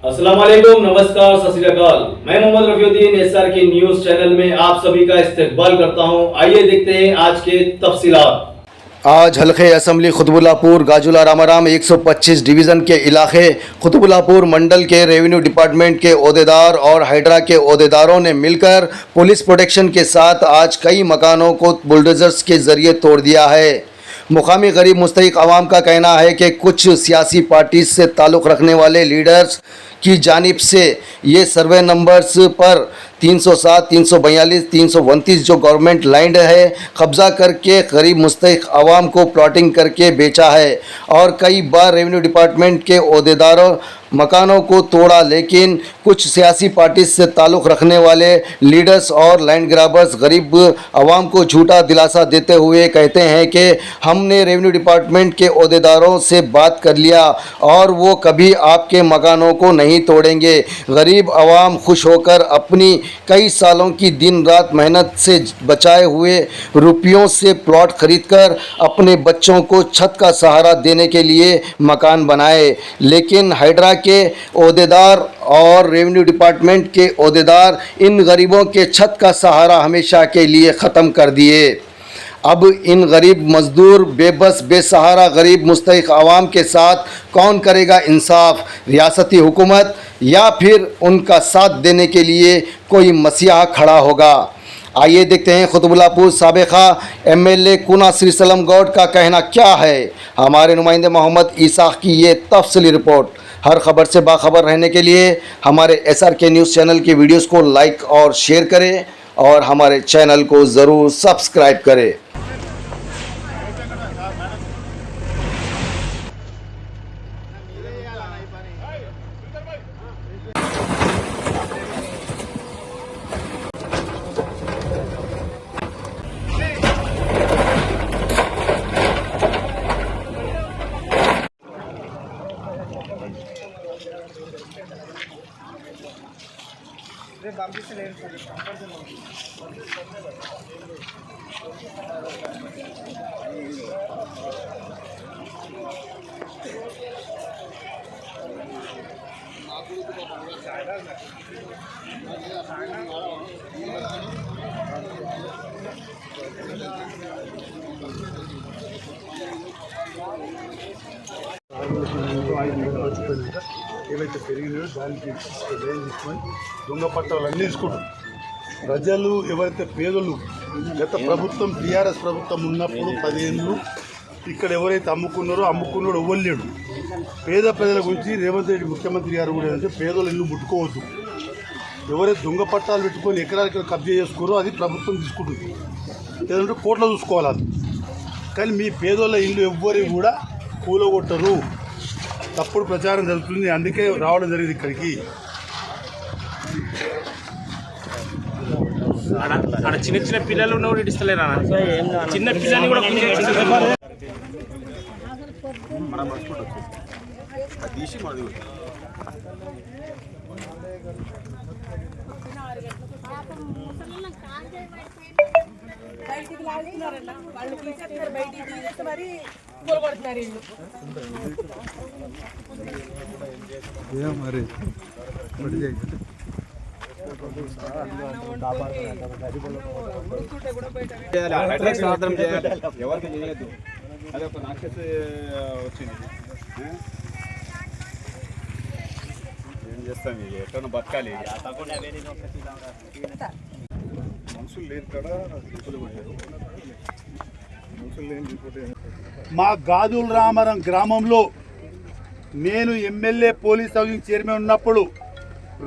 अस्सलाम वालेकुम, नमस्कार, सत श्री अकाल। मैं Mohammad Rafiuddin SRK news channel में आप सभी का इस्तकबाल करता हूं। आइए देखते हैं आज के तफसीलात। आज हल्के असम्बली खुतबुल्लापुर गाजुला रामाराम 125 डिवीज़न के इलाके खुतबुल्लापुर मंडल के रेवेन्यू डिपार्टमेंट के ओहदेदार और हाइड्रा के ओहदेदारों ने मिलकर पुलिस प्रोटेक्शन के साथ आज कई मकानों को बुलडोज़र्स के ज़रिए तोड़ दिया है। मुकामी गरीब मुस्तहिक आवाम का कहना है कि कुछ सियासी पार्टी से ताल्लुक़ रखने वाले लीडर्स की जानिब से ये सर्वे नंबर्स पर 307, 342, 329 जो गवर्नमेंट लैंड है कब्ज़ा करके गरीब मुस्तहिक आवाम को प्लॉटिंग करके बेचा है और कई बार रेवेन्यू डिपार्टमेंट के ओहदेदारों मकानों को तोड़ा, लेकिन कुछ सियासी पार्टी से ताल्लुक़ रखने वाले लीडर्स और लैंड ग्राबर्स गरीब आवाम को झूठा दिलासा देते हुए कहते हैं कि हमने रेवेन्यू डिपार्टमेंट के ओहदेदारों से बात कर लिया और वो कभी आपके मकानों को नहीं तोड़ेंगे। गरीब आवाम खुश होकर अपनी कई सालों की दिन रात मेहनत से बचाए हुए रुपयों से प्लॉट खरीदकर अपने बच्चों को छत का सहारा देने के लिए मकान बनाए, लेकिन हाइड्रा के ओहदेदार और रेवेन्यू डिपार्टमेंट के ओहदेदार इन गरीबों के छत का सहारा हमेशा के लिए ख़त्म कर दिए। अब इन गरीब मजदूर बेबस बेसहारा गरीब मुस्तहिक आवाम के साथ कौन करेगा इंसाफ? रियासती हुकूमत या फिर उनका साथ देने के लिए कोई मसीहा खड़ा होगा? आइए देखते हैं खुतबुल्लापुर साबिका MLA कुना श्रीसलम गौड का कहना क्या है। हमारे नुमाइंदे मोहम्मद ईसाक की ये तफसीली रिपोर्ट। हर खबर से बाखबर रहने के लिए हमारे SRK न्यूज़ चैनल की वीडियोस को लाइक और शेयर करें और हमारे चैनल को ज़रूर सब्सक्राइब करें। ఏవైతే పెరిగినాయో దానికి తీసుకొని దొంగ పట్టాలు అన్నీ తీసుకుంటారు. ప్రజలు ఎవరైతే పేదలు గత ప్రభుత్వం TRS ప్రభుత్వం ఉన్నప్పుడు 10 ఏళ్ళు ఇక్కడ ఎవరైతే అమ్ముకున్నారో అమ్ముకున్నాడు ఇవ్వలేడు. పేద ప్రజల గురించి రేవంత్ రెడ్డి ముఖ్యమంత్రి గారు కూడా ఏంటంటే పేదలు ఇల్లు ముట్టుకోవద్దు, ఎవరైతే దొంగ పట్టాలు పెట్టుకొని ఎకరాలకి కబ్జా చేసుకోరో అది ప్రభుత్వం తీసుకుంటుంది, లేదంటే కోట్ల చూసుకోవాలి అది. కానీ మీ పేదోళ్ళ ఇల్లు ఎవ్వరి కూడా కూలగొట్టరు, తప్పుడు ప్రచారం జరుగుతుంది, అందుకే రావడం జరిగింది ఇక్కడికి. చిన్న చిన్న పిల్లలు ఉన్నవాడు ఇస్తలేరా? చిన్న పిల్లల్ని కూడా బయటికి లాగుతున్నారన్న వాళ్ళు తీసేస్తారు, బయటికి తీసేస్తే మరి కూలగొడుతున్నారు ఇల్లు. మరి ఎవరికి చేయలేదు, అది ఒక నాక్షస్ వచ్చింది. ఏం చేస్తాం, ఎట్లా బతకాలి? మనుషులు లేని కాడ మనుషులు లేని. మా గాజుల రామారం గ్రామంలో నేను MLA పోలీస్ హౌసింగ్ చైర్మన్ ఉన్నప్పుడు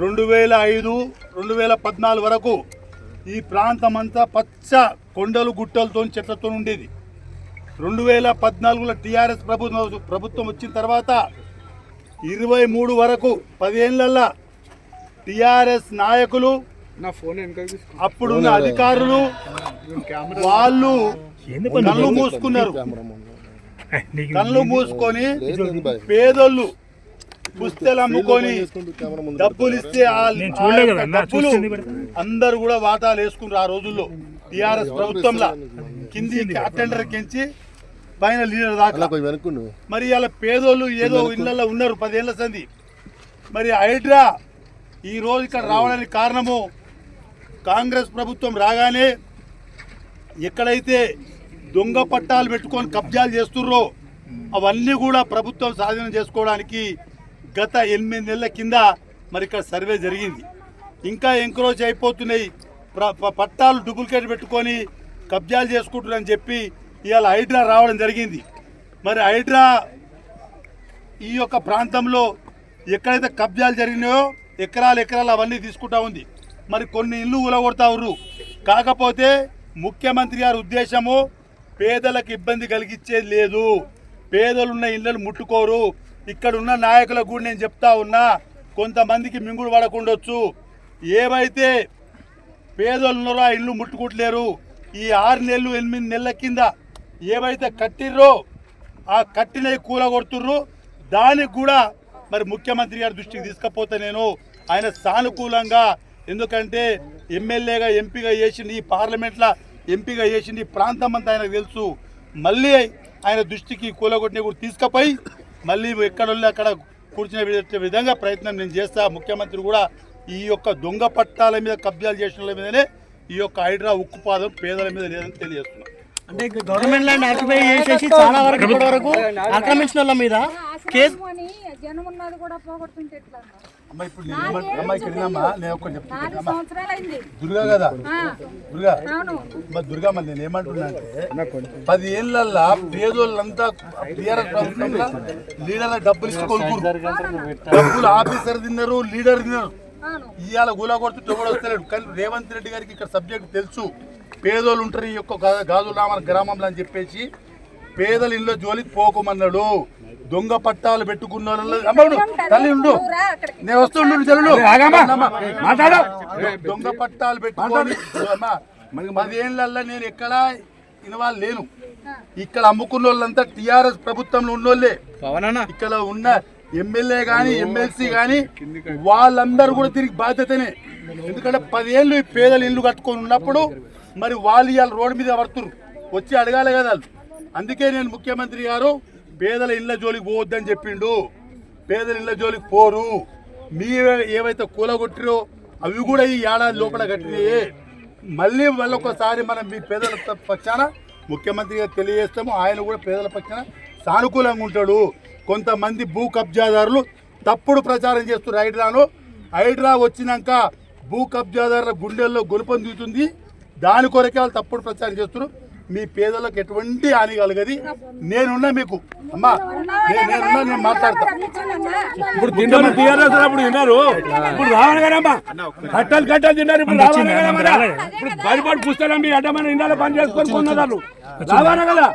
2005, 2014 వరకు ఈ ప్రాంతం అంతా పచ్చ కొండలు గుట్టలతో చెట్లతో ఉండేది. 2014లో TRS ప్రభుత్వం వచ్చిన తర్వాత 23 వరకు 10 ఏళ్ళల్లో TRS నాయకులు అప్పుడున్న అధికారులు వాళ్ళు కళ్ళు మూసుకున్నారు. కళ్ళు మూసుకొని పేదోళ్ళు పుస్తలు అమ్ముకొని డబ్బులు ఇస్తే అందరు కూడా వాటాలు వేసుకున్నారు. ఆ రోజుల్లో TRS ప్రభుత్వంలో కింది అటెండర్ కించి పైన లీడర్ దాకా. మరి ఇలా పేదోళ్ళు ఏదో ఇళ్ళల్లో ఉన్నారు 10 ఏళ్ల సంది. మరి హైడ్రా ఈరోజు ఇక్కడ రావడానికి కారణము కాంగ్రెస్ ప్రభుత్వం రాగానే ఎక్కడైతే దొంగ పట్టాలు పెట్టుకొని కబ్జాలు చేస్తుర్రో అవన్నీ కూడా ప్రభుత్వం స్వాధీనం చేసుకోవడానికి గత 8 నెలల కింద మరి ఇక్కడ సర్వే జరిగింది. ఇంకా ఎంక్రోచ్ అయిపోతున్నాయి, పట్టాలు డూప్లికేట్ పెట్టుకొని కబ్జాలు చేసుకుంటున్నారని చెప్పి ఇవాళ హైడ్రా రావడం జరిగింది. మరి హైడ్రా ఈ యొక్క ప్రాంతంలో ఎక్కడైతే కబ్జాలు జరిగినాయో ఎకరాలు అవన్నీ తీసుకుంటా ఉంది. మరి కొన్ని ఇళ్ళు ఊలగొడతా ఉర్రు. కాకపోతే ముఖ్యమంత్రి గారి ఉద్దేశము పేదలకు ఇబ్బంది కలిగించేది లేదు, పేదలున్న ఇళ్ళను ముట్టుకోరు. ఇక్కడ ఉన్న నాయకులకు కూడా నేను చెప్తా ఉన్నా, కొంతమందికి మింగుడు పడకుండొచ్చు, ఏవైతే పేదలు ఉన్నారో ఆ ఇల్లు ముట్టుకుంటలేరు. ఈ 6 నెలలు 8 నెలల కింద ఏవైతే కట్టిర్రో ఆ కట్టినవి కూలగొడుతుర్రు. దానికి కూడా మరి ముఖ్యమంత్రి గారి దృష్టికి తీసుకపోతే నేను ఆయన సానుకూలంగా, ఎందుకంటే ఎమ్మెల్యేగా ఎంపీగా చేసింది, ఈ పార్లమెంట్లో ఎంపీగా చేసింది, ఈ ప్రాంతం అంతా ఆయనకు తెలుసు. మళ్ళీ ఆయన దృష్టికి కూలగొట్టిన కూడా తీసుకుపోయి మళ్ళీ ఎక్కడ అక్కడ కూర్చునే విధంగా ప్రయత్నం నేను చేస్తా. ముఖ్యమంత్రి కూడా ఈ యొక్క దొంగ పట్టాల మీద కబ్జాలు చేసిన మీదనే ఈ యొక్క హైడ్రా ఉక్కుపాదం పేదల మీద లేదని తెలియజేస్తున్నాం. అంటే గవర్నమెంట్ ల్యాండ్ ఆక్యుపై చేసేసి చాలా వరకు ఇప్పటి వరకు ఆక్రమించిన వాళ్ళ మీద కేసు అమ్మ ఇప్పుడు నేను ఒకటి చెప్తున్నా, దుర్గా కదా దుర్గా మరి నేను ఏమంటున్నా అంటే 10 ఏళ్ళల్లో పేదోళ్ళంతా టీఆర్ఎస్ ప్రభుత్వంలో లీడర్ల డబ్బులు ఇచ్చి కొనుక్కున్నారు, డబ్బులు ఆఫీసర్ తిన్నారు, లీడర్ తిన్నారు. ఇవాళ గులా కొడుతూ ఎవడు వస్తలేడు. కానీ రేవంత్ రెడ్డి గారికి ఇక్కడ సబ్జెక్ట్ తెలుసు, పేదోళ్ళు ఉంటారు ఈ యొక్క గాజులామల గ్రామంలో అని చెప్పేసి పేదల ఇళ్ళ జోలికి పోకమన్నాడు. దొంగ పట్టాలు పెట్టుకున్న వాళ్ళు తల్లి ఉండు, నేను వస్తుండు మాట్లాడు. దొంగ పట్టాలు పెట్టుకొని 10 ఏళ్ళల్లో నేను ఎక్కడ ఇన్వాల్వ్ లేను. ఇక్కడ అమ్ముకున్న వాళ్ళంతా టీఆర్ఎస్ ప్రభుత్వంలో ఉన్నోళ్ళే. ఇక్కడ ఉన్న ఎమ్మెల్యే కానీ ఎమ్మెల్సీ కానీ వాళ్ళందరూ కూడా తిరిగి బాధ్యతనే. ఎందుకంటే 10 ఏళ్ళు ఈ పేదలు ఇల్లు కట్టుకొని ఉన్నప్పుడు మరి వాళ్ళు ఇవాళ రోడ్డు మీద పడుతున్నారు, వచ్చి అడగాలి కదా. అందుకే నేను ముఖ్యమంత్రి గారు పేదల ఇళ్ళ జోలికి పోవద్దని చెప్పిండు. పేదల ఇళ్ళ జోలికి పోరు, మీ ఏవైతే కూలగొట్టిరో అవి కూడా ఈ ఏడాది లోపల కట్టినాయే. మళ్ళీ వాళ్ళొకసారి మనం మీ పేదల పక్షాన ముఖ్యమంత్రి గారు తెలియజేస్తాము. ఆయన కూడా పేదల పక్షాన సానుకూలంగా ఉంటాడు. కొంతమంది భూ కబ్జాదారులు తప్పుడు ప్రచారం చేస్తున్నారు. హైడ్రా వచ్చినాక భూ కబ్జాదారుల గుండెల్లో గొలుపం దిగుతుంది. దాని కొరకే వాళ్ళు తప్పుడు ప్రచారం చేస్తున్నారు. మీ పేదలకు ఎటువంటి హాని కలగది. నేనున్నా మీకు అమ్మా, నేనున్నా, నేను మాట్లాడతా. ఇప్పుడు తిన్నారు టీఆర్ఎస్ అప్పుడు తిన్నారు, ఇప్పుడు రావాలి కదమ్మా, కట్టలు తిన్నారు, ఇప్పుడు రావాలి కదా. ఇప్పుడు బయటపడి పుస్తకం మీ అడ్డమైన ఇండాలో పని చేసుకొని కొన్నారు, రావాలి కదా.